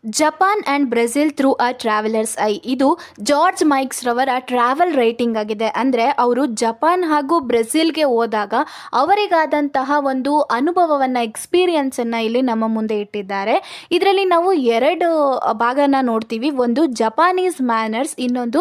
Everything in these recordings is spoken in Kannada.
Japan and Brazil through a travellers I ಇದು ಜಾರ್ಜ್ ಮೈಕ್ಸ್ ರವರ ಟ್ರಾವೆಲ್ ರೇಟಿಂಗ್ ಆಗಿದೆ. ಅಂದರೆ ಅವರು ಜಪಾನ್ ಹಾಗೂ ಬ್ರೆಜಿಲ್ಗೆ ಹೋದಾಗ ಅವರಿಗಾದಂತಹ ಒಂದು ಅನುಭವವನ್ನು ಎಕ್ಸ್ಪೀರಿಯನ್ಸನ್ನು ಇಲ್ಲಿ ನಮ್ಮ ಮುಂದೆ ಇಟ್ಟಿದ್ದಾರೆ. ಇದರಲ್ಲಿ ನಾವು ಎರಡು ಭಾಗನ ನೋಡ್ತೀವಿ. ಒಂದು ಜಪಾನೀಸ್ ಮ್ಯಾನರ್ಸ್, ಇನ್ನೊಂದು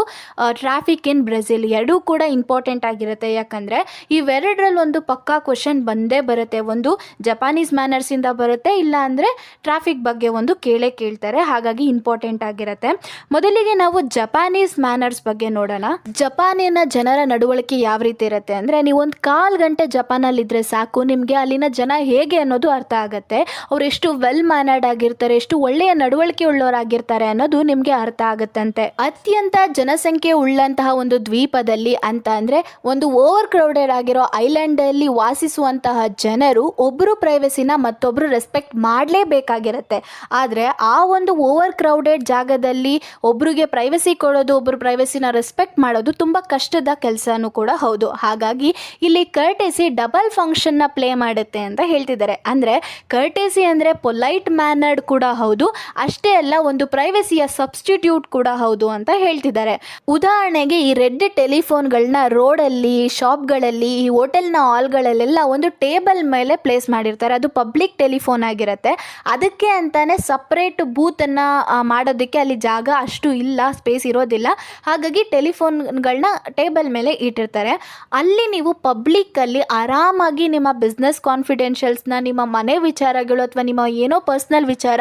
ಟ್ರಾಫಿಕ್ ಇನ್ ಬ್ರೆಜಿಲ್. ಎರಡೂ ಕೂಡ ಇಂಪಾರ್ಟೆಂಟ್ ಆಗಿರುತ್ತೆ. ಯಾಕಂದರೆ ಇವೆರಡರಲ್ಲಿ ಒಂದು ಪಕ್ಕಾ ಕ್ವಶನ್ ಬಂದೇ ಬರುತ್ತೆ. ಒಂದು ಜಪಾನೀಸ್ ಮ್ಯಾನರ್ಸಿಂದ ಬರುತ್ತೆ, ಇಲ್ಲ ಅಂದರೆ ಟ್ರಾಫಿಕ್ ಬಗ್ಗೆ ಒಂದು ಕೇಳ್ತಾರೆ. ಹಾಗಾಗಿ ಇಂಪಾರ್ಟೆಂಟ್ ಆಗಿರುತ್ತೆ. ಮೊದಲಿಗೆ ನಾವು ಜಪಾನೀಸ್ ಮ್ಯಾನರ್ಸ್ ಬಗ್ಗೆ ನೋಡೋಣ. ಜಪಾನಿನ ಜನರ ನಡವಳಿಕೆ ಯಾವ ರೀತಿ ಇರುತ್ತೆ ಅಂದರೆ, ನೀವು ಒಂದು ಕಾಲು ಗಂಟೆ ಜಪಾನಲ್ಲಿ ಇದ್ರೆ ಸಾಕು, ನಿಮಗೆ ಅಲ್ಲಿನ ಜನ ಹೇಗೆ ಅನ್ನೋದು ಅರ್ಥ ಆಗುತ್ತೆ. ಅವ್ರು ಎಷ್ಟು ವೆಲ್ ಮ್ಯಾನರ್ಡ್ ಆಗಿರ್ತಾರೆ, ಎಷ್ಟು ಒಳ್ಳೆಯ ನಡವಳಿಕೆ ಉಳ್ಳವರಾಗಿರ್ತಾರೆ ಅನ್ನೋದು ನಿಮಗೆ ಅರ್ಥ ಆಗುತ್ತಂತೆ. ಅತ್ಯಂತ ಜನಸಂಖ್ಯೆ ಉಳ್ಳಂತಹ ಒಂದು ದ್ವೀಪದಲ್ಲಿ ಅಂತ ಅಂದರೆ ಒಂದು ಓವರ್ ಕ್ರೌಡೆಡ್ ಆಗಿರೋ ಐಲ್ಯಾಂಡ್ ಅಲ್ಲಿ ವಾಸಿಸುವಂತಹ ಜನರು ಒಬ್ಬರು ಪ್ರೈವಸಿನ ಮತ್ತೊಬ್ಬರು ರೆಸ್ಪೆಕ್ಟ್ ಮಾಡಲೇಬೇಕಾಗಿರುತ್ತೆ. ಆದರೆ ಆ ಒಂದು ಓವರ್ ಕ್ರೌಡೆಡ್ ಜಾಗದಲ್ಲಿ ಒಬ್ರಿಗೆ ಪ್ರೈವಸಿ ಕೊಡೋದು, ಒಬ್ಬರು ಪ್ರೈವಸಿನ ರೆಸ್ಪೆಕ್ಟ್ ಮಾಡೋದು ತುಂಬ ಕಷ್ಟದ ಕೆಲಸನೂ ಕೂಡ ಹೌದು. ಹಾಗಾಗಿ ಇಲ್ಲಿ ಕರ್ಟೆಸಿ ಡಬಲ್ ಫಂಕ್ಷನ್ನ ಪ್ಲೇ ಮಾಡುತ್ತೆ ಅಂತ ಹೇಳ್ತಿದ್ದಾರೆ. ಅಂದರೆ ಕರ್ಟೆಸಿ ಅಂದರೆ ಪೊಲೈಟ್ ಮ್ಯಾನರ್ಡ್ ಕೂಡ ಹೌದು, ಅಷ್ಟೇ ಅಲ್ಲ ಒಂದು ಪ್ರೈವಸಿಯ ಸಬ್ಸ್ಟಿಟ್ಯೂಟ್ ಕೂಡ ಹೌದು ಅಂತ ಹೇಳ್ತಿದ್ದಾರೆ. ಉದಾಹರಣೆಗೆ ಈ ರೆಡ್ ಟೆಲಿಫೋನ್ಗಳನ್ನ ರೋಡಲ್ಲಿ, ಶಾಪ್ಗಳಲ್ಲಿ, ಈ ಹೋಟೆಲ್ನ ಹಾಲ್ಗಳಲ್ಲೆಲ್ಲ ಒಂದು ಟೇಬಲ್ ಮೇಲೆ ಪ್ಲೇಸ್ ಮಾಡಿರ್ತಾರೆ. ಅದು ಪಬ್ಲಿಕ್ ಟೆಲಿಫೋನ್ ಆಗಿರುತ್ತೆ. ಅದಕ್ಕೆ ಅಂತಾನೆ ಸಪ್ರೇಟ್ ಬೂತನ್ನು ಮಾಡೋದಕ್ಕೆ ಅಲ್ಲಿ ಜಾಗ ಅಷ್ಟು ಇಲ್ಲ, ಸ್ಪೇಸ್ ಇರೋದಿಲ್ಲ. ಹಾಗಾಗಿ ಟೆಲಿಫೋನ್ಗಳನ್ನ ಟೇಬಲ್ ಮೇಲೆ ಇಟ್ಟಿರ್ತಾರೆ. ಅಲ್ಲಿ ನೀವು ಪಬ್ಲಿಕ್ಕಲ್ಲಿ ಆರಾಮಾಗಿ ನಿಮ್ಮ ಬಿಸ್ನೆಸ್ ಕಾನ್ಫಿಡೆನ್ಷಿಯಲ್ಸ್ನ, ನಿಮ್ಮ ಮನೆ ವಿಚಾರಗಳು ಅಥವಾ ನಿಮ್ಮ ಏನೋ ಪರ್ಸ್ನಲ್ ವಿಚಾರ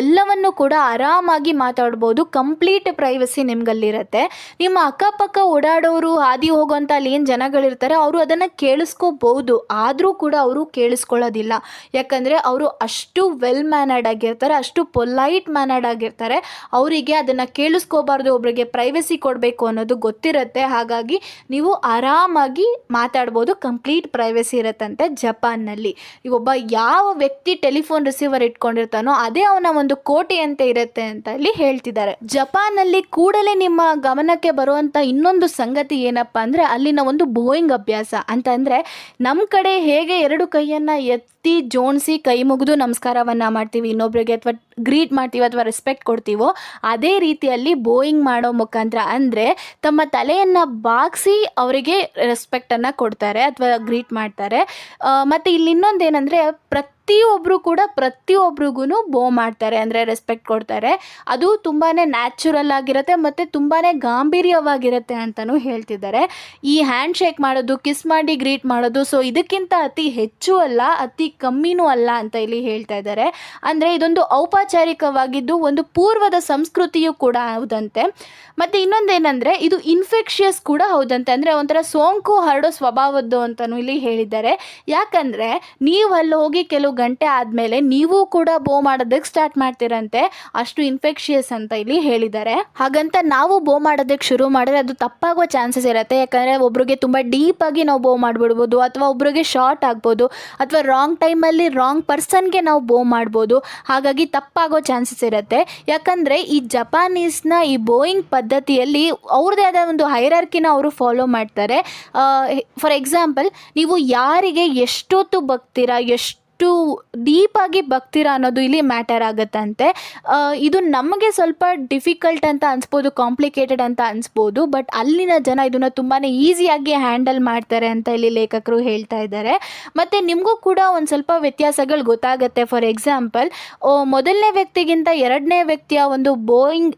ಎಲ್ಲವನ್ನು ಕೂಡ ಆರಾಮಾಗಿ ಮಾತಾಡ್ಬೋದು. ಕಂಪ್ಲೀಟ್ ಪ್ರೈವಸಿ ನಿಮ್ಗಲ್ಲಿರುತ್ತೆ. ನಿಮ್ಮ ಅಕ್ಕಪಕ್ಕ ಓಡಾಡೋರು, ಹಾದಿ ಹೋಗೋಂಥ ಅಲ್ಲಿ ಏನು ಜನಗಳಿರ್ತಾರೆ ಅವರು ಅದನ್ನು ಕೇಳಿಸ್ಕೋಬಹುದು. ಆದರೂ ಕೂಡ ಅವರು ಕೇಳಿಸ್ಕೊಳ್ಳೋದಿಲ್ಲ. ಯಾಕಂದರೆ ಅವರು ಅಷ್ಟು ವೆಲ್ ಮ್ಯಾನರ್ಡ್ ಆಗಿರ್ತಾರೆ, ಅಷ್ಟು ಪೊಲೈಟ್ ಮ್ಯಾನರ್ಡ್ ಆಗಿರ್ತಾರೆ. ಅವರಿಗೆ ಅದನ್ನು ಕೇಳಿಸ್ಕೋಬಾರ್ದು, ಒಬ್ಬರಿಗೆ ಪ್ರೈವಸಿ ಕೊಡಬೇಕು ಅನ್ನೋದು ಗೊತ್ತಿರುತ್ತೆ. ಹಾಗಾಗಿ ನೀವು ಆರಾಮಾಗಿ ಮಾತಾಡ್ಬೋದು, ಕಂಪ್ಲೀಟ್ ಪ್ರೈವಸಿ ಇರುತ್ತಂತೆ ಜಪಾನ್ನಲ್ಲಿ. ಒಬ್ಬ ಯಾವ ವ್ಯಕ್ತಿ ಟೆಲಿಫೋನ್ ರಿಸೀವರ್ ಇಟ್ಕೊಂಡಿರ್ತಾನೋ ಅದೇ ಅವನ ಒಂದು ಕೋಟೆಯಂತೆ ಇರುತ್ತೆ ಅಂತ ಇಲ್ಲಿ ಹೇಳ್ತಿದ್ದಾರೆ. ಜಪಾನಲ್ಲಿ ಕೂಡಲೇ ನಿಮ್ಮ ಗಮನಕ್ಕೆ ಬರುವಂಥ ಇನ್ನೊಂದು ಸಂಗತಿ ಏನಪ್ಪ ಅಂದರೆ ಅಲ್ಲಿನ ಒಂದು ಬೋಯಿಂಗ್ ಅಭ್ಯಾಸ. ಅಂತಂದರೆ ನಮ್ಮ ಕಡೆ ಹೇಗೆ ಎರಡು ಕೈಯನ್ನು ಎತ್ತಿ ಜೋಡಿಸಿ ಕೈ ಮುಗಿದು ನಮಸ್ಕಾರವನ್ನು ಮಾಡ್ತೀವಿ ಇನ್ನೊಬ್ರಿಗೆ, ಅಥವಾ ಗ್ರೀಟ್ ಮಾಡ್ತೀವಿ ಅಥವಾ ರೆಸ್ಪೆಕ್ಟ್ ಕೊಡ್ತೀವೋ, ಅದೇ ರೀತಿಯಲ್ಲಿ ಬೋಯಿಂಗ್ ಮಾಡೋ ಮುಖಾಂತರ ಅಂದರೆ ತಮ್ಮ ತಲೆಯನ್ನು ಬಾಗಿಸಿ ಅವರಿಗೆ ರೆಸ್ಪೆಕ್ಟನ್ನು ಕೊಡ್ತಾರೆ ಅಥವಾ ಗ್ರೀಟ್ ಮಾಡ್ತಾರೆ. ಮತ್ತು ಇಲ್ಲಿ ಇನ್ನೊಂದೇನೆಂದರೆ ಪ್ರತಿಯೊಬ್ಬರು ಕೂಡ ಪ್ರತಿಯೊಬ್ರಿಗೂ ಬೋ ಮಾಡ್ತಾರೆ, ಅಂದರೆ ರೆಸ್ಪೆಕ್ಟ್ ಕೊಡ್ತಾರೆ. ಅದು ತುಂಬಾ ನ್ಯಾಚುರಲ್ ಆಗಿರುತ್ತೆ ಮತ್ತು ತುಂಬಾ ಗಾಂಭೀರ್ಯವಾಗಿರುತ್ತೆ ಅಂತಲೂ ಹೇಳ್ತಿದ್ದಾರೆ. ಈ ಹ್ಯಾಂಡ್ ಶೇಕ್ ಮಾಡೋದು, ಕಿಸ್ ಮಾಡಿ ಗ್ರೀಟ್ ಮಾಡೋದು, ಸೊ ಇದಕ್ಕಿಂತ ಅತಿ ಹೆಚ್ಚು ಅಲ್ಲ, ಅತಿ ಕಮ್ಮಿನೂ ಅಲ್ಲ ಅಂತ ಇಲ್ಲಿ ಹೇಳ್ತಾ ಇದ್ದಾರೆ. ಅಂದರೆ ಇದೊಂದು ಔಪಚಾರಿಕವಾಗಿದ್ದು ಒಂದು ಪೂರ್ವದ ಸಂಸ್ಕೃತಿಯೂ ಕೂಡ ಹೌದಂತೆ. ಮತ್ತು ಇನ್ನೊಂದೇನೆಂದರೆ ಇದು ಇನ್ಫೆಕ್ಷಿಯಸ್ ಕೂಡ ಹೌದಂತೆ. ಅಂದರೆ ಒಂಥರ ಸೋಂಕು ಹರಡೋ ಸ್ವಭಾವದ್ದು ಅಂತಲೂ ಇಲ್ಲಿ ಹೇಳಿದ್ದಾರೆ. ಯಾಕಂದರೆ ನೀವು ಅಲ್ಲಿ ಹೋಗಿ ಕೆಲವು ಗಂಟೆ ಆದಮೇಲೆ ನೀವು ಕೂಡ ಬೋ ಮಾಡೋದಕ್ಕೆ ಸ್ಟಾರ್ಟ್ ಮಾಡ್ತೀರಂತೆ, ಅಷ್ಟು ಇನ್ಫೆಕ್ಷಿಯಸ್ ಅಂತ ಇಲ್ಲಿ ಹೇಳಿದ್ದಾರೆ. ಹಾಗಂತ ನಾವು ಬೋ ಮಾಡೋದಕ್ಕೆ ಶುರು ಮಾಡಿದ್ರೆ ಅದು ತಪ್ಪಾಗೋ ಚಾನ್ಸಸ್ ಇರುತ್ತೆ. ಯಾಕಂದರೆ ಒಬ್ರಿಗೆ ತುಂಬ ಡೀಪಾಗಿ ನಾವು ಬೋ ಮಾಡಿಬಿಡ್ಬೋದು, ಅಥವಾ ಒಬ್ರಿಗೆ ಶಾರ್ಟ್ ಆಗ್ಬೋದು, ಅಥವಾ ರಾಂಗ್ ಟೈಮಲ್ಲಿ ರಾಂಗ್ ಪರ್ಸನ್ಗೆ ನಾವು ಬೋ ಮಾಡ್ಬೋದು. ಹಾಗಾಗಿ ತಪ್ಪಾಗೋ ಚಾನ್ಸಸ್ ಇರುತ್ತೆ. ಯಾಕಂದರೆ ಈ ಜಪಾನೀಸ್ನ ಈ ಬೋಯಿಂಗ್ ಪದ್ಧತಿಯಲ್ಲಿ ಅವ್ರದ್ದೇ ಆದ ಒಂದು ಹೈರಾರ್ಕಿನ ಅವರು ಫಾಲೋ ಮಾಡ್ತಾರೆ. ಫಾರ್ ಎಕ್ಸಾಂಪಲ್, ನೀವು ಯಾರಿಗೆ ಎಷ್ಟೊತ್ತು ಬಗ್ತೀರಾ, ಎಷ್ಟು ಡೀಪಾಗಿ ಬಗ್ತೀರಾ ಅನ್ನೋದು ಇಲ್ಲಿ ಮ್ಯಾಟರ್ ಆಗುತ್ತಂತೆ. ಇದು ನಮಗೆ ಸ್ವಲ್ಪ ಡಿಫಿಕಲ್ಟ್ ಅಂತ ಅನಿಸ್ಬೋದು, ಕಾಂಪ್ಲಿಕೇಟೆಡ್ ಅಂತ ಅನಿಸ್ಬೋದು, ಬಟ್ ಅಲ್ಲಿನ ಜನ ಇದನ್ನು ತುಂಬಾ ಈಸಿಯಾಗಿ ಹ್ಯಾಂಡಲ್ ಮಾಡ್ತಾರೆ ಅಂತ ಇಲ್ಲಿ ಲೇಖಕರು ಹೇಳ್ತಾ ಇದ್ದಾರೆ. ಮತ್ತು ನಿಮಗೂ ಕೂಡ ಒಂದು ಸ್ವಲ್ಪ ವ್ಯತ್ಯಾಸಗಳು ಗೊತ್ತಾಗುತ್ತೆ. ಫಾರ್ ಎಕ್ಸಾಂಪಲ್, ಮೊದಲನೇ ವ್ಯಕ್ತಿಗಿಂತ ಎರಡನೇ ವ್ಯಕ್ತಿಯ ಒಂದು ಬೋಯಿಂಗ್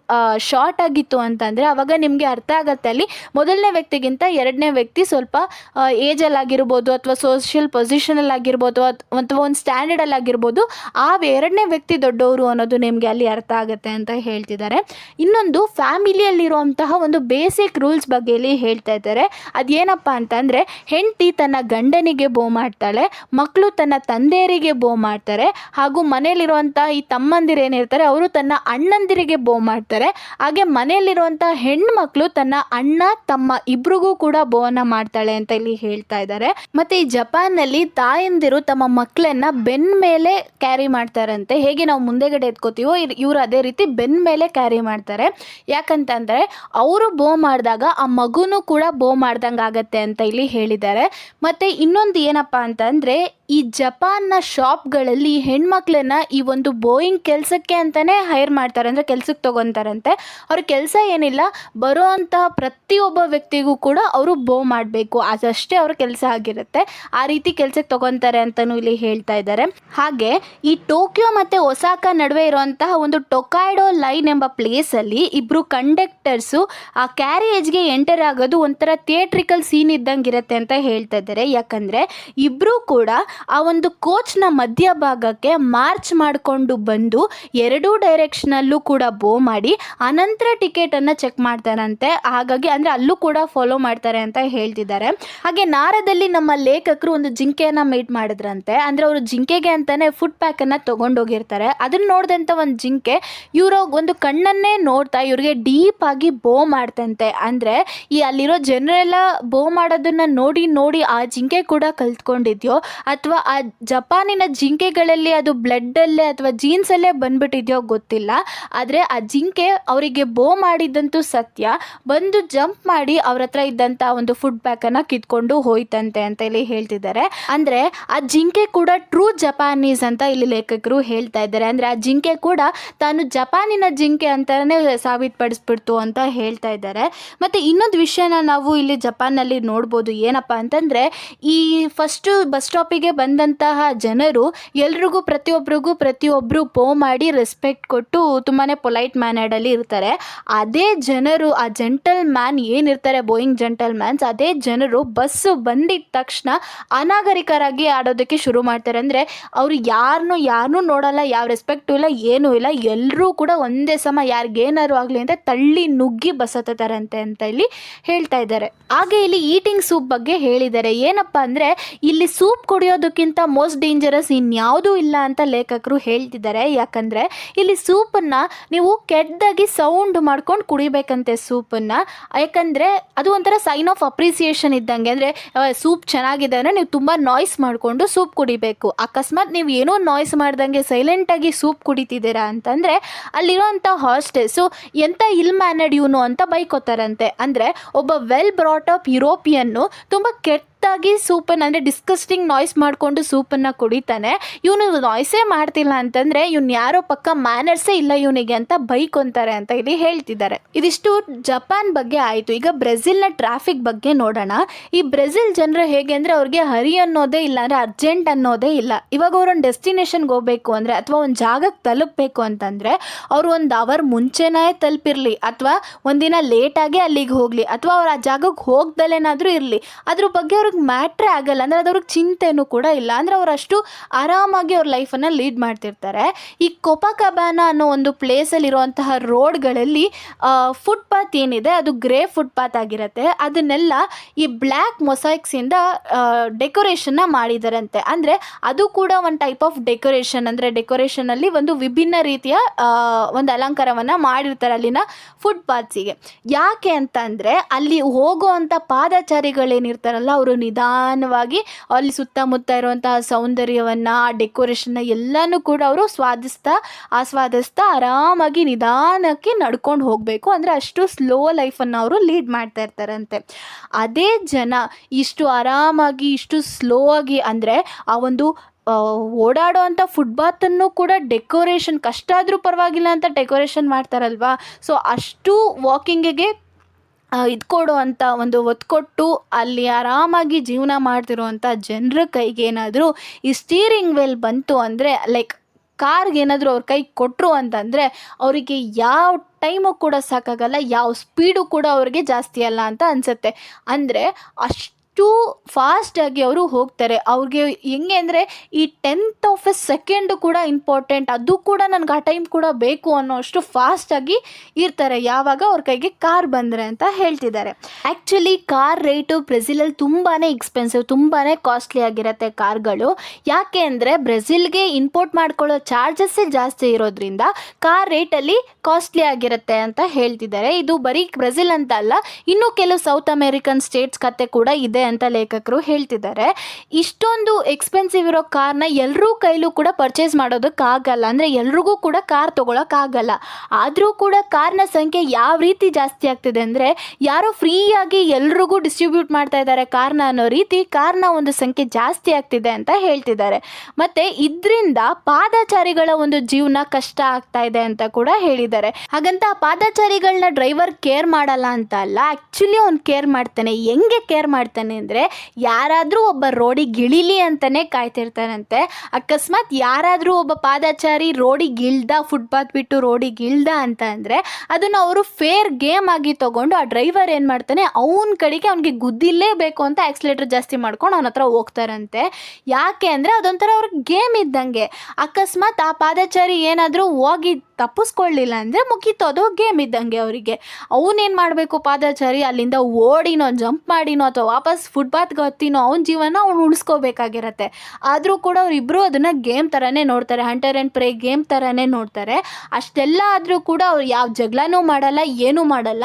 ಶಾರ್ಟ್ ಆಗಿತ್ತು ಅಂತಂದರೆ ಆವಾಗ ನಿಮಗೆ ಅರ್ಥ ಆಗುತ್ತೆ ಅಲ್ಲಿ ಮೊದಲನೇ ವ್ಯಕ್ತಿಗಿಂತ ಎರಡನೇ ವ್ಯಕ್ತಿ ಸ್ವಲ್ಪ ಏಜಲ್ಲಿ ಆಗಿರ್ಬೋದು, ಅಥವಾ ಸೋಷಿಯಲ್ ಪೊಸಿಷನಲ್ಲಿ ಆಗಿರ್ಬೋದು, ಅಥವಾ ಒಂದು ಸ್ಟ್ಯಾಂಡರ್ಡಲ್ಲಿ ಆಗಿರ್ಬೋದು, ಆ ಎರಡನೇ ವ್ಯಕ್ತಿ ದೊಡ್ಡವರು ಅನ್ನೋದು ನಿಮಗೆ ಅಲ್ಲಿ ಅರ್ಥ ಆಗುತ್ತೆ ಅಂತ ಹೇಳ್ತಿದ್ದಾರೆ. ಇನ್ನೊಂದು ಫ್ಯಾಮಿಲಿಯಲ್ಲಿರುವಂತಹ ಒಂದು ಬೇಸಿಕ್ ರೂಲ್ಸ್ ಬಗ್ಗೆ ಇಲ್ಲಿ ಹೇಳ್ತಾ ಇದ್ದಾರೆ. ಅದೇನಪ್ಪ ಅಂತಂದರೆ, ಹೆಂಡತಿ ತನ್ನ ಗಂಡನಿಗೆ ಬೋ ಮಾಡ್ತಾಳೆ, ಮಕ್ಕಳು ತನ್ನ ತಂದೆಯರಿಗೆ ಬೋ ಮಾಡ್ತಾರೆ, ಹಾಗೂ ಮನೆಯಲ್ಲಿರುವಂಥ ಈ ತಮ್ಮಂದಿರೇನಿರ್ತಾರೆ ಅವರು ತನ್ನ ಅಣ್ಣಂದಿರಿಗೆ ಬೋ ಮಾಡ್ತಾರೆ. ಹಾಗೆ ಮನೆಯಲ್ಲಿರುವಂಥ ಹೆಣ್ಮಕ್ಳು ತನ್ನ ಅಣ್ಣ ತಮ್ಮ ಇಬ್ರಿಗೂ ಕೂಡ ಬೋವನ್ನು ಮಾಡ್ತಾಳೆ ಅಂತ ಇಲ್ಲಿ ಹೇಳ್ತಾ ಇದ್ದಾರೆ. ಮತ್ತು ಈ ಜಪಾನ್ನಲ್ಲಿ ತಾಯಂದಿರು ತಮ್ಮ ಮಕ್ಕಳನ್ನ ಬೆನ್ನ ಮೇಲೆ ಕ್ಯಾರಿ ಮಾಡ್ತಾರಂತೆ. ಹೇಗೆ ನಾವು ಮುಂದೆಗಡೆ ಎತ್ಕೋತೀವೋ ಇವರು ಅದೇ ರೀತಿ ಬೆನ್ನ ಮೇಲೆ ಕ್ಯಾರಿ ಮಾಡ್ತಾರೆ. ಯಾಕಂತಂದರೆ ಅವರು ಬೋ ಮಾಡಿದಾಗ ಆ ಮಗುನೂ ಕೂಡ ಬೋ ಮಾಡ್ದಂಗೆ ಆಗತ್ತೆ ಅಂತ ಇಲ್ಲಿ ಹೇಳಿದ್ದಾರೆ. ಮತ್ತು ಇನ್ನೊಂದು ಏನಪ್ಪ ಅಂತಂದರೆ, ಈ ಜಪಾನ್ನ ಶಾಪ್ಗಳಲ್ಲಿ ಹೆಣ್ಮಕ್ಳನ್ನ ಈ ಒಂದು ಬೋಯಿಂಗ್ ಕೆಲಸಕ್ಕೆ ಅಂತಲೇ ಹೈರ್ ಮಾಡ್ತಾರೆ, ಅಂದರೆ ಕೆಲ್ಸಕ್ಕೆ ತೊಗೊತಾರಂತೆ. ಅವ್ರ ಕೆಲಸ ಏನಿಲ್ಲ, ಬರೋ ಅಂತಹ ಪ್ರತಿಯೊಬ್ಬ ವ್ಯಕ್ತಿಗೂ ಕೂಡ ಅವರು ಬೋ ಮಾಡಬೇಕು, ಅದಷ್ಟೇ ಅವ್ರ ಕೆಲಸ ಆಗಿರುತ್ತೆ. ಆ ರೀತಿ ಕೆಲ್ಸಕ್ಕೆ ತೊಗೊತಾರೆ ಅಂತಲೂ ಇಲ್ಲಿ ಹೇಳ್ತಾ ಇದ್ದಾರೆ. ಹಾಗೆ ಈ ಟೋಕಿಯೋ ಮತ್ತು ಒಸಾಕಾ ನಡುವೆ ಇರುವಂತಹ ಒಂದು ಟೊಕಾಯ್ಡೋ ಲೈನ್ ಎಂಬ ಪ್ಲೇಸಲ್ಲಿ ಇಬ್ಬರು ಕಂಡಕ್ಟರ್ಸು ಆ ಕ್ಯಾರಿಯೇಜ್ಗೆ ಎಂಟರ್ ಆಗೋದು ಒಂಥರ ಥಿಯೇಟ್ರಿಕಲ್ ಸೀನ್ ಇದ್ದಂಗೆ ಇರುತ್ತೆ ಅಂತ ಹೇಳ್ತಾ ಇದ್ದಾರೆ. ಯಾಕಂದರೆ ಇಬ್ಬರೂ ಕೂಡ ಆ ಒಂದು ಕೋಚ್ನ ಮಧ್ಯಭಾಗಕ್ಕೆ ಮಾರ್ಚ್ ಮಾಡಿಕೊಂಡು ಬಂದು ಎರಡೂ ಡೈರೆಕ್ಷನಲ್ಲೂ ಕೂಡ ಬೋ ಮಾಡಿ ಅನಂತರ ಟಿಕೆಟನ್ನು ಚೆಕ್ ಮಾಡ್ತಾರಂತೆ. ಹಾಗಾಗಿ ಅಂದರೆ ಅಲ್ಲೂ ಕೂಡ ಫಾಲೋ ಮಾಡ್ತಾರೆ ಅಂತ ಹೇಳ್ತಿದ್ದಾರೆ. ಹಾಗೆ ನಾರದಲ್ಲಿ ನಮ್ಮ ಲೇಖಕರು ಒಂದು ಜಿಂಕೆಯನ್ನು ಮೀಟ್ ಮಾಡಿದ್ರಂತೆ. ಅಂದರೆ ಅವರು ಜಿಂಕೆಗೆ ಅಂತಲೇ ಫುಡ್ ಪ್ಯಾಕನ್ನು ತೊಗೊಂಡೋಗಿರ್ತಾರೆ. ಅದನ್ನು ನೋಡಿದಂಥ ಒಂದು ಜಿಂಕೆ ಇವರು ಒಂದು ಕಣ್ಣನ್ನೇ ನೋಡ್ತಾ ಇವ್ರಿಗೆ ಡೀಪ್ ಆಗಿ ಬೋ ಮಾಡ್ತಂತೆ. ಅಂದರೆ ಈ ಅಲ್ಲಿರೋ ಜನರೆಲ್ಲ ಬೋ ಮಾಡೋದನ್ನು ನೋಡಿ ನೋಡಿ ಆ ಜಿಂಕೆ ಕೂಡ ಕಲ್ತ್ಕೊಂಡಿದ್ಯೋ ಅಥವಾ ಆ ಜಪಾನಿನ ಜಿಂಕೆಗಳಲ್ಲಿ ಅದು ಬ್ಲಡ್ಡಲ್ಲೇ ಅಥವಾ ಜೀನ್ಸಲ್ಲೇ ಬಂದ್ಬಿಟ್ಟಿದೆಯೋ ಗೊತ್ತಿಲ್ಲ. ಆದರೆ ಆ ಜಿಂಕೆ ಅವರಿಗೆ ಬೋ ಮಾಡಿದ್ದಂತೂ ಸತ್ಯ, ಬಂದು ಜಂಪ್ ಮಾಡಿ ಅವ್ರ ಹತ್ರ ಇದ್ದಂಥ ಒಂದು ಫುಡ್ ಪ್ಯಾಕನ್ನು ಕಿತ್ಕೊಂಡು ಹೋಯ್ತಂತೆ ಅಂತ ಇಲ್ಲಿ ಹೇಳ್ತಿದ್ದಾರೆ. ಅಂದರೆ ಆ ಜಿಂಕೆ ಕೂಡ ಟ್ರೂ ಜಪಾನೀಸ್ ಅಂತ ಇಲ್ಲಿ ಲೇಖಕರು ಹೇಳ್ತಾ ಇದ್ದಾರೆ. ಅಂದರೆ ಆ ಜಿಂಕೆ ಕೂಡ ತಾನು ಜಪಾನಿನ ಜಿಂಕೆ ಅಂತಲೇ ಸಾಬೀತುಪಡಿಸ್ಬಿಡ್ತು ಅಂತ ಹೇಳ್ತಾ ಇದ್ದಾರೆ. ಮತ್ತು ಇನ್ನೊಂದು ವಿಷಯನ ನಾವು ಇಲ್ಲಿ ಜಪಾನ್ನಲ್ಲಿ ನೋಡ್ಬೋದು. ಏನಪ್ಪ ಅಂತಂದರೆ ಈ ಫಸ್ಟು ಬಸ್ ಸ್ಟಾಪಿಗೆ ಬಂದಂತಹ ಜನರು ಎಲ್ರಿಗೂ ಪ್ರತಿಯೊಬ್ಬರು ಬೋ ಮಾಡಿ ರೆಸ್ಪೆಕ್ಟ್ ಕೊಟ್ಟು ತುಂಬಾ ಪೊಲೈಟ್ ಮ್ಯಾನರ್ಡಲ್ಲಿ ಇರ್ತಾರೆ. ಅದೇ ಜನರು ಆ ಜೆಂಟಲ್ ಮ್ಯಾನ್ ಏನಿರ್ತಾರೆ, ಬೋಯಿಂಗ್ ಜೆಂಟಲ್ ಮ್ಯಾನ್ಸ್, ಅದೇ ಜನರು ಬಸ್ಸು ಬಂದಿದ್ದ ತಕ್ಷಣ ಅನಾಗರಿಕರಾಗಿ ಆಡೋದಕ್ಕೆ ಶುರು ಮಾಡ್ತಾರೆ. ಅಂದರೆ ಅವರು ಯಾರನ್ನೂ ನೋಡಲ್ಲ, ಯಾವ ರೆಸ್ಪೆಕ್ಟು ಇಲ್ಲ, ಏನೂ ಇಲ್ಲ, ಎಲ್ಲರೂ ಕೂಡ ಒಂದೇ ಸಮ ಯಾರಿಗೇನಾರು ಆಗಲಿ ಅಂತ ತಳ್ಳಿ ನುಗ್ಗಿ ಬಸ್ ಹತ್ತಾರಂತೆ ಅಂತ ಇಲ್ಲಿ ಹೇಳ್ತಾ ಇದ್ದಾರೆ. ಹಾಗೆ ಇಲ್ಲಿ ಈಟಿಂಗ್ ಸೂಪ್ ಬಗ್ಗೆ ಹೇಳಿದ್ದಾರೆ. ಏನಪ್ಪ ಅಂದರೆ ಇಲ್ಲಿ ಸೂಪ್ ಕುಡಿಯೋದಕ್ಕಿಂತ ಮೋಸ್ಟ್ ಡೇಂಜರಸ್ ಇನ್ಯಾವುದೂ ಇಲ್ಲ ಅಂತ ಲೇಖಕರು ಹೇಳ್ತಿದ್ದಾರೆ. ಯಾಕಂದರೆ ಇಲ್ಲಿ ಸೂಪನ್ನು ನೀವು ಕೆಟ್ಟದಾಗಿ ಸೌಂಡ್ ಮಾಡ್ಕೊಂಡು ಕುಡಿಬೇಕಂತೆ ಸೂಪನ್ನು. ಯಾಕಂದರೆ ಅದು ಒಂಥರ ಸೈನ್ ಆಫ್ ಅಪ್ರಿಸಿಯೇಷನ್ ಇದ್ದಂಗೆ. ಅಂದರೆ ಸೂಪ್ ಚೆನ್ನಾಗಿದೆ ಅಂದರೆ ನೀವು ತುಂಬ ನಾಯ್ಸ್ ಮಾಡಿಕೊಂಡು ಸೂಪ್ ಕುಡಿಬೇಕು. ಅಕಸ್ಮಾತ್ ನೀವು ಏನೋ ನಾಯ್ಸ್ ಮಾಡ್ದಂಗೆ ಸೈಲೆಂಟಾಗಿ ಸೂಪ್ ಕುಡಿತಿದ್ದೀರಾ ಅಂತಂದರೆ ಅಲ್ಲಿರೋಂಥ ಹಾಸ್ಟೆಸ್ಸು ಎಂಥ ಇಲ್ ಮ್ಯಾನರ್ಡ್ ಇವನು ಅಂತ ಬೈಕೋತಾರಂತೆ. ಅಂದರೆ ಒಬ್ಬ ವೆಲ್ ಬ್ರಾಟ್ ಅಪ್ ಯುರೋಪಿಯನ್ನು ತುಂಬ ಕೆಟ್ಟಾಗಿ ಸೂಪನ್ನು ಅಂದರೆ ಡಿಸ್ಕಸ್ಟಿಂಗ್ ನಾಯ್ಸ್ ಮಾಡಿಕೊಂಡು ಸೂಪನ್ನು ಕುಡಿತಾನೆ. ಇವನು ನಾಯ್ಸೇ ಮಾಡ್ತಿಲ್ಲ ಅಂತಂದರೆ ಇವ್ನು ಯಾರೋ ಪಕ್ಕ ಮ್ಯಾನರ್ಸೇ ಇಲ್ಲ ಇವನಿಗೆ ಅಂತ ಬೈಕೊಂತಾರೆ ಅಂತ ಇಲ್ಲಿ ಹೇಳ್ತಿದ್ದಾರೆ. ಇದಿಷ್ಟು ಜಪಾನ್ ಬಗ್ಗೆ ಆಯಿತು. ಈಗ ಬ್ರೆಜಿಲ್ನ ಟ್ರಾಫಿಕ್ ಬಗ್ಗೆ ನೋಡೋಣ. ಈ ಬ್ರೆಜಿಲ್ ಜನರು ಹೇಗೆ ಅಂದರೆ ಅವ್ರಿಗೆ ಹರಿ ಅನ್ನೋದೇ ಇಲ್ಲ, ಅಂದರೆ ಅರ್ಜೆಂಟ್ ಅನ್ನೋದೇ ಇಲ್ಲ. ಇವಾಗ ಅವ್ರೊಂದು ಡೆಸ್ಟಿನೇಷನ್ಗೆ ಹೋಗಬೇಕು ಅಂದರೆ ಅಥವಾ ಒಂದು ಜಾಗಕ್ಕೆ ತಲುಪಬೇಕು ಅಂತಂದರೆ ಅವರು ಒಂದು ಅವರ್ ಮುಂಚೆನೇ ತಲುಪಿರಲಿ ಅಥವಾ ಒಂದಿನ ಲೇಟಾಗಿ ಅಲ್ಲಿಗೆ ಹೋಗಲಿ ಅಥವಾ ಅವ್ರು ಆ ಜಾಗಕ್ಕೆ ಹೋಗ್ದಲ್ಲೇನಾದರೂ ಇರಲಿ, ಅದ್ರ ಬಗ್ಗೆ ಅವ್ರಿಗೆ ಮ್ಯಾಟ್ರೇ ಆಗಲ್ಲ. ಅಂದರೆ ಅದು ಅವ್ರಿಗೆ ಚಿಂತೆನೂ ಕೂಡ ಇಲ್ಲ. ಅಂದರೆ ಅವ್ರು ಅಷ್ಟು ಆರಾಮಾಗಿ ಅವ್ರ ಲೈಫನ್ನು ಲೀಡ್ ಮಾಡ್ತಿರ್ತಾರೆ. ಈ ಕೊಪಾಕಬಾನಾ ಅನ್ನೋ ಒಂದು ಪ್ಲೇಸಲ್ಲಿರುವಂತಹ ರೋಡ್ಗಳಲ್ಲಿ ಫುಟ್ಪಾತ್ ಏನಿದೆ ಅದು ಗ್ರೇ ಫುಟ್ಪಾತ್ ಆಗಿರುತ್ತೆ. ಅದನ್ನೆಲ್ಲ ಈ ಬ್ಲ್ಯಾಕ್ ಮೊಸೈಕ್ಸಿಂದ ಡೆಕೋರೇಷನ್ನ ಮಾಡಿದಾರಂತೆ. ಅಂದರೆ ಅದು ಕೂಡ ಒಂದು ಟೈಪ್ ಆಫ್ ಡೆಕೋರೇಷನ್. ಅಂದರೆ ಡೆಕೋರೇಷನಲ್ಲಿ ಒಂದು ವಿಭಿನ್ನ ರೀತಿಯ ಒಂದು ಅಲಂಕಾರವನ್ನು ಮಾಡಿರ್ತಾರೆ ಅಲ್ಲಿನ ಫುಟ್ಪಾತ್ಸಿಗೆ. ಯಾಕೆ ಅಂತಂದರೆ ಅಲ್ಲಿ ಹೋಗುವಂಥ ಪಾದಚಾರಿಗಳೇನಿರ್ತಾರಲ್ಲ ಅವರು ನಿಧಾನವಾಗಿ ಅಲ್ಲಿ ಸುತ್ತಮುತ್ತ ಇರುವಂತಹ ಸೌಂದರ್ಯವನ್ನು, ಆ ಡೆಕೋರೇಷನ್ನ ಎಲ್ಲನೂ ಕೂಡ ಅವರು ಆಸ್ವಾದಿಸ್ತಾ ಆರಾಮಾಗಿ ನಿಧಾನಕ್ಕೆ ನಡ್ಕೊಂಡು ಹೋಗಬೇಕು. ಅಂದರೆ ಅಷ್ಟು ಸ್ಲೋ ಲೈಫನ್ನು ಅವರು ಲೀಡ್ ಮಾಡ್ತಾ ಇರ್ತಾರಂತೆ. ಅದೇ ಜನ ಇಷ್ಟು ಆರಾಮಾಗಿ ಇಷ್ಟು ಸ್ಲೋ ಆಗಿ ಅಂದರೆ ಆ ಒಂದು ಓಡಾಡೋ ಅಂಥ ಫುಟ್ಪಾತನ್ನು ಕೂಡ ಡೆಕೋರೇಷನ್ ಕಷ್ಟ ಆದರೂ ಪರವಾಗಿಲ್ಲ ಅಂತ ಡೆಕೋರೇಷನ್ ಮಾಡ್ತಾರಲ್ವಾ. ಸೊ ಅಷ್ಟು ವಾಕಿಂಗಿಗೆ ಇದು ಕೊಡುವಂಥ ಒಂದು ಒತ್ತು ಕೊಟ್ಟು ಅಲ್ಲಿ ಆರಾಮಾಗಿ ಜೀವನ ಮಾಡ್ತಿರುವಂಥ ಜನರ ಕೈಗೆ ಏನಾದರೂ ಈ ಸ್ಟೀರಿಂಗ್ ವೇಲ್ ಬಂತು ಅಂದರೆ ಲೈಕ್ ಕಾರ್ಗೆ ಏನಾದರೂ ಅವ್ರ ಕೈ ಕೊಟ್ಟರು ಅಂತಂದರೆ ಅವರಿಗೆ ಯಾವ ಟೈಮು ಕೂಡ ಸಾಕಾಗಲ್ಲ, ಯಾವ ಸ್ಪೀಡು ಕೂಡ ಅವ್ರಿಗೆ ಜಾಸ್ತಿ ಅಲ್ಲ ಅಂತ ಅನಿಸುತ್ತೆ. ಅಂದರೆ ಅಷ್ಟು ಫಾಸ್ಟಾಗಿ ಅವರು ಹೋಗ್ತಾರೆ. ಅವ್ರಿಗೆ ಹೆಂಗೆ ಅಂದರೆ ಈ 10th of a second ಕೂಡ ಇಂಪಾರ್ಟೆಂಟ್, ಅದು ಕೂಡ ನನಗೆ ಆ ಟೈಮ್ ಕೂಡ ಬೇಕು ಅನ್ನೋ ಅಷ್ಟು ಫಾಸ್ಟಾಗಿ ಇರ್ತಾರೆ ಯಾವಾಗ ಅವ್ರ ಕೈಗೆ ಕಾರ್ ಬಂದರೆ ಅಂತ ಹೇಳ್ತಿದ್ದಾರೆ. ಆ್ಯಕ್ಚುಲಿ ಕಾರ್ ರೇಟು ಬ್ರೆಜಿಲಲ್ಲಿ ತುಂಬಾ ಎಕ್ಸ್ಪೆನ್ಸಿವ್, ತುಂಬಾ ಕಾಸ್ಟ್ಲಿ ಆಗಿರುತ್ತೆ ಕಾರ್ಗಳು. ಯಾಕೆ ಅಂದರೆ ಬ್ರೆಜಿಲ್ಗೆ ಇಂಪೋರ್ಟ್ ಮಾಡ್ಕೊಳ್ಳೋ ಚಾರ್ಜಸ್ಸೇ ಜಾಸ್ತಿ ಇರೋದ್ರಿಂದ ಕಾರ್ ರೇಟಲ್ಲಿ ಕಾಸ್ಟ್ಲಿ ಆಗಿರುತ್ತೆ ಅಂತ ಹೇಳ್ತಿದ್ದಾರೆ. ಇದು ಬರೀ ಬ್ರೆಜಿಲ್ ಅಂತ ಅಲ್ಲ, ಇನ್ನೂ ಕೆಲವು ಸೌತ್ ಅಮೇರಿಕನ್ ಸ್ಟೇಟ್ಸ್ ಕತೆ ಕೂಡ ಇದೆ ಅಂತ ಲೇಖಕರು ಹೇಳ್ತಿದ್ದಾರೆ. ಇಷ್ಟೊಂದು ಎಕ್ಸ್ಪೆನ್ಸಿವ್ ಇರೋ ಕಾರ್ನ ಎಲ್ಲರೂ ಕೈಲೂ ಕೂಡ ಪರ್ಚೇಸ್ ಮಾಡೋದಕ್ಕಾಗಲ್ಲ, ಅಂದರೆ ಎಲ್ರಿಗೂ ಕೂಡ ಕಾರ್ ತೊಗೊಳಕ್ಕಾಗಲ್ಲ. ಆದರೂ ಕೂಡ ಕಾರ್ನ ಸಂಖ್ಯೆ ಯಾವ ರೀತಿ ಜಾಸ್ತಿ ಆಗ್ತಿದೆ ಅಂದರೆ, ಯಾರೋ ಫ್ರೀಯಾಗಿ ಎಲ್ರಿಗೂ ಡಿಸ್ಟ್ರಿಬ್ಯೂಟ್ ಮಾಡ್ತಾ ಇದ್ದಾರೆ ಕಾರ್ನ ಅನ್ನೋ ರೀತಿ ಕಾರ್ನ ಒಂದು ಸಂಖ್ಯೆ ಜಾಸ್ತಿ ಆಗ್ತಿದೆ ಅಂತ ಹೇಳ್ತಿದ್ದಾರೆ. ಮತ್ತು ಇದರಿಂದ ಪಾದಚಾರಿಗಳ ಒಂದು ಜೀವನ ಕಷ್ಟ ಆಗ್ತಾ ಇದೆ ಅಂತ ಕೂಡ ಹೇಳಿದ್ದಾರೆ. ಹಾಗಂತ ಪಾದಚಾರಿಗಳನ್ನ ಡ್ರೈವರ್ ಕೇರ್ ಮಾಡಲ್ಲ ಅಂತ ಅಲ್ಲ, ಆ್ಯಕ್ಚುಲಿ ಅವ್ನು ಕೇರ್ ಮಾಡ್ತಾನೆ. ಹೆಂಗೆ ಕೇರ್ ಮಾಡ್ತಾನೆ ಅಂದರೆ, ಯಾರಾದರೂ ಒಬ್ಬ ರೋಡಿಗೆ ಇಳಿಲಿ ಅಂತಲೇ ಕಾಯ್ತಿರ್ತಾನಂತೆ. ಅಕಸ್ಮಾತ್ ಯಾರಾದರೂ ಒಬ್ಬ ಪಾದಚಾರಿ ರೋಡಿಗೆ ಇಳ್ದ, ಫುಟ್ಪಾತ್ ಬಿಟ್ಟು ರೋಡಿಗೆ ಇಳ್ದ ಅಂತ ಅಂದರೆ ಅದನ್ನು ಅವರು ಫೇರ್ ಗೇಮ್ ಆಗಿ ತೊಗೊಂಡು ಆ ಡ್ರೈವರ್ ಏನು ಮಾಡ್ತಾನೆ, ಅವನ ಕಡೆಗೆ ಅವ್ನಿಗೆ ಗುದ್ದಿಲೇಬೇಕು ಅಂತ ಆಕ್ಸಿಲೇಟರ್ ಜಾಸ್ತಿ ಮಾಡ್ಕೊಂಡು ಅವನ ಹತ್ರ ಹೋಗ್ತಾರಂತೆ. ಯಾಕೆ ಅಂದರೆ ಅದೊಂಥರ ಅವ್ರಿಗೆ ಗೇಮ್ ಇದ್ದಂಗೆ. ಅಕಸ್ಮಾತ್ ಆ ಪಾದಚಾರಿ ಏನಾದರೂ ಹೋಗಿ ತಪ್ಪಿಸ್ಕೊಳ್ಳಿಲ್ಲ ಅಂದರೆ ಮುಗೀತು, ಅದು ಗೇಮ್ ಇದ್ದಂಗೆ ಅವರಿಗೆ. ಅವನೇನು ಮಾಡಬೇಕು, ಪಾದಚಾರಿ ಅಲ್ಲಿಂದ ಓಡಿನೋ, ಜಂಪ್ ಮಾಡಿನೋ ಅಥವಾ ವಾಪಸ್ ಫುಟ್ಪಾತ್ಗೆ ಹತ್ತಿನೋ ಅವನ ಜೀವನ ಅವ್ನು ಉಳಿಸ್ಕೋಬೇಕಾಗಿರತ್ತೆ. ಆದರೂ ಕೂಡ ಅವರಿಬ್ಬರು ಅದನ್ನು ಗೇಮ್ ಥರನೇ ನೋಡ್ತಾರೆ, ಹಂಟರ್ ಆ್ಯಂಡ್ ಪ್ರೇ ಗೇಮ್ ಥರನೇ ನೋಡ್ತಾರೆ. ಅಷ್ಟೆಲ್ಲ ಆದರೂ ಕೂಡ ಅವ್ರು ಯಾವ ಜಗಳನೂ ಮಾಡಲ್ಲ, ಏನೂ ಮಾಡಲ್ಲ.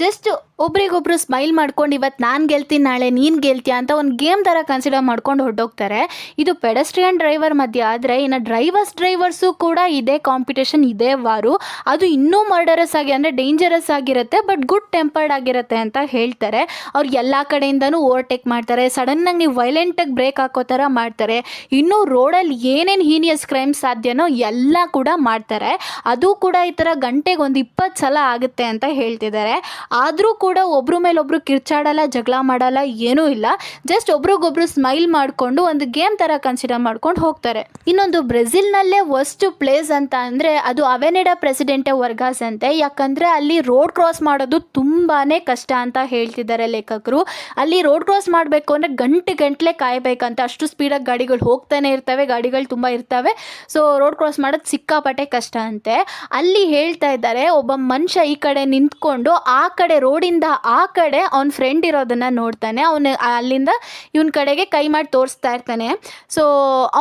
ಜಸ್ಟ್ ಒಬ್ರಿಗೊಬ್ರು ಸ್ಮೈಲ್ ಮಾಡ್ಕೊಂಡು ಇವತ್ತು ನಾನು ಗೆಲ್ತೀನಿ, ನಾಳೆ ನೀನು ಗೆಲ್ತೀಯ ಅಂತ ಒಂದು ಗೇಮ್ ಥರ ಕನ್ಸಿಡರ್ ಮಾಡ್ಕೊಂಡು ಹೊರಟೋಗ್ತಾರೆ. ಇದು ಪೆಡಸ್ಟ್ರಿಯನ್ ಡ್ರೈವರ್ ಮಧ್ಯೆ. ಆದರೆ ಇನ್ನು ಡ್ರೈವರ್ಸು ಕೂಡ ಇದೇ ಕಾಂಪಿಟೇಷನ್, ಇದೇ ವಾರು. ಅದು ಇನ್ನೂ ಮರ್ಡರಸ್ ಆಗಿ, ಅಂದರೆ ಡೇಂಜರಸ್ ಆಗಿರುತ್ತೆ, ಬಟ್ ಗುಡ್ ಟೆಂಪರ್ಡ್ ಆಗಿರುತ್ತೆ ಅಂತ ಹೇಳ್ತಾರೆ. ಅವ್ರು ಎಲ್ಲ ಕಡೆಯಿಂದನೂ ಓವರ್ಟೇಕ್ ಮಾಡ್ತಾರೆ. ಸಡನ್ನಾಗಿ ನೀವು ವೈಲೆಂಟಾಗಿ ಬ್ರೇಕ್ ಹಾಕೋ ಥರ ಮಾಡ್ತಾರೆ. ಇನ್ನೂ ರೋಡಲ್ಲಿ ಏನೇನು ಹೀನಿಯಸ್ ಕ್ರೈಮ್ ಸಾಧ್ಯನೋ ಎಲ್ಲ ಕೂಡ ಮಾಡ್ತಾರೆ. ಅದು ಕೂಡ ಈ ಥರ ಗಂಟೆಗೆ ಒಂದು 20 ಸಲ ಆಗುತ್ತೆ ಅಂತ ಹೇಳ್ತಿದ್ದಾರೆ. ಆದರೂ ಕೂಡ ಒಬ್ರ ಮೇಲೊಬ್ರು ಕಿರ್ಚಾಡಲ್ಲ, ಜಗಳ ಮಾಡಲ್ಲ, ಏನೂ ಇಲ್ಲ. ಜಸ್ಟ್ ಒಬ್ರಿಗೊಬ್ರು ಸ್ಮೈಲ್ ಮಾಡಿಕೊಂಡು ಒಂದು ಗೇಮ್ ಥರ ಕನ್ಸಿಡರ್ ಮಾಡ್ಕೊಂಡು ಹೋಗ್ತಾರೆ. ಇನ್ನೊಂದು ಬ್ರೆಜಿಲ್ನಲ್ಲೇ ವರ್ಸ್ಟ್ ಪ್ಲೇಸ್ ಅಂತ ಅಂದರೆ ಅದು ಅವೆನೆಡಾ ಪ್ರೆಸಿಡೆಂಟೆ ವರ್ಗಾಸ್ ಅಂತೆ. ಯಾಕಂದರೆ ಅಲ್ಲಿ ರೋಡ್ ಕ್ರಾಸ್ ಮಾಡೋದು ತುಂಬಾ ಕಷ್ಟ ಅಂತ ಹೇಳ್ತಿದ್ದಾರೆ ಲೇಖಕರು. ಅಲ್ಲಿ ರೋಡ್ ಕ್ರಾಸ್ ಮಾಡಬೇಕು ಅಂದರೆ ಗಂಟೆ ಕಾಯಬೇಕಂತ, ಅಷ್ಟು ಸ್ಪೀಡಾಗಿ ಗಾಡಿಗಳು ಹೋಗ್ತಾನೆ ಇರ್ತವೆ, ಗಾಡಿಗಳು ತುಂಬ ಇರ್ತವೆ. ಸೊ ರೋಡ್ ಕ್ರಾಸ್ ಮಾಡೋದು ಸಿಕ್ಕಾಪಟ್ಟೆ ಕಷ್ಟ ಅಂತೆ. ಅಲ್ಲಿ ಹೇಳ್ತಾ ಇದ್ದಾರೆ, ಒಬ್ಬ ಮನುಷ್ಯ ಈ ಕಡೆ ನಿಂತ್ಕೊಂಡು ಆ ಕಡೆ ರೋಡಿಂದ ಆ ಕಡೆ ಅವ್ನ ಫ್ರೆಂಡ್ ಇರೋದನ್ನು ನೋಡ್ತಾನೆ. ಅವನು ಅಲ್ಲಿಂದ ಇವನ ಕಡೆಗೆ ಕೈ ಮಾಡಿ ತೋರಿಸ್ತಾ ಇರ್ತಾನೆ. ಸೊ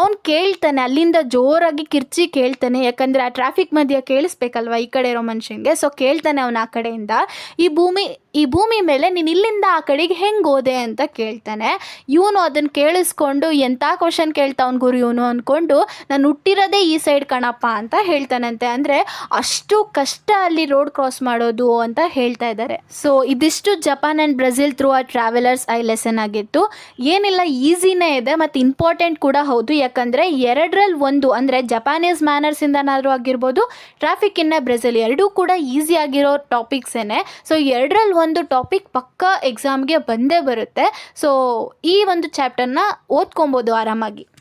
ಅವ್ನು ಕೇಳ್ತಾನೆ, ಅಲ್ಲಿಂದ ಜೋರಾಗಿ ಕಿರ್ಚಿ ಕೇಳ್ತಾನೆ, ಯಾಕಂದರೆ ಆ ಟ್ರಾಫಿಕ್ ಮಧ್ಯೆ ಕೇಳಿಸ್ಬೇಕಲ್ವ ಈ ಕಡೆ ಇರೋ ಮನುಷ್ಯನಿಗೆ. ಸೊ ಕೇಳ್ತಾನೆ ಅವನ ಆ ಕಡೆಯಿಂದ, ಈ ಭೂಮಿ ಮೇಲೆ ನೀನು ಇಲ್ಲಿಂದ ಆ ಕಡೆಗೆ ಹೆಂಗೆ ಹೋದೆ ಅಂತ ಕೇಳ್ತಾನೆ. ಇವನು ಅದನ್ನು ಕೇಳಿಸ್ಕೊಂಡು ಎಂಥ ಕ್ವಶನ್ ಕೇಳ್ತಾ ಅವ್ನ ಗುರು ಇವನು ಅಂದ್ಕೊಂಡು, ನಾನು ಹುಟ್ಟಿರೋದೇ ಈ ಸೈಡ್ ಕಣಪ್ಪ ಅಂತ ಹೇಳ್ತಾನಂತೆ. ಅಂದರೆ ಅಷ್ಟು ಕಷ್ಟ ಅಲ್ಲಿ ರೋಡ್ ಕ್ರಾಸ್ ಮಾಡೋದು ಅಂತ ಹೇಳ್ತಾ ಇದ್ದಾರೆ. ಸೊ ಇದಿಷ್ಟು ಜಪಾನ್ ಆ್ಯಂಡ್ ಬ್ರೆಜಿಲ್ ಥ್ರೂ ಆ ಟ್ರಾವೆಲರ್ಸ್ ಐ ಲೆಸನ್ ಆಗಿತ್ತು. ಏನಿಲ್ಲ, ಈಸಿನೇ ಇದೆ ಮತ್ತು ಇಂಪಾರ್ಟೆಂಟ್ ಕೂಡ ಹೌದು. ಯಾಕಂದರೆ ಎರಡರಲ್ಲಿ ಒಂದು, ಅಂದರೆ ಜಪಾನೀಸ್ ಮ್ಯಾನರ್ಸಿಂದನಾದರೂ ಆಗಿರ್ಬೋದು, ಟ್ರಾಫಿಕ್ ಇನ್ ಬ್ರೆಜಿಲ್, ಎರಡೂ ಕೂಡ ಈಸಿ ಆಗಿರೋ ಟಾಪಿಕ್ಸೇನೆ. ಸೊ ಎರಡರಲ್ಲಿ ಒಂದು ಟಾಪಿಕ್ ಪಕ್ಕಾ ಎಕ್ಸಾಮ್ಗೆ ಬಂದೇ ಬರುತ್ತೆ. ಸೊ ಈ ಒಂದು ಚಾಪ್ಟರ್ನ ಓದ್ಕೊಬೋದು ಆರಾಮಾಗಿ.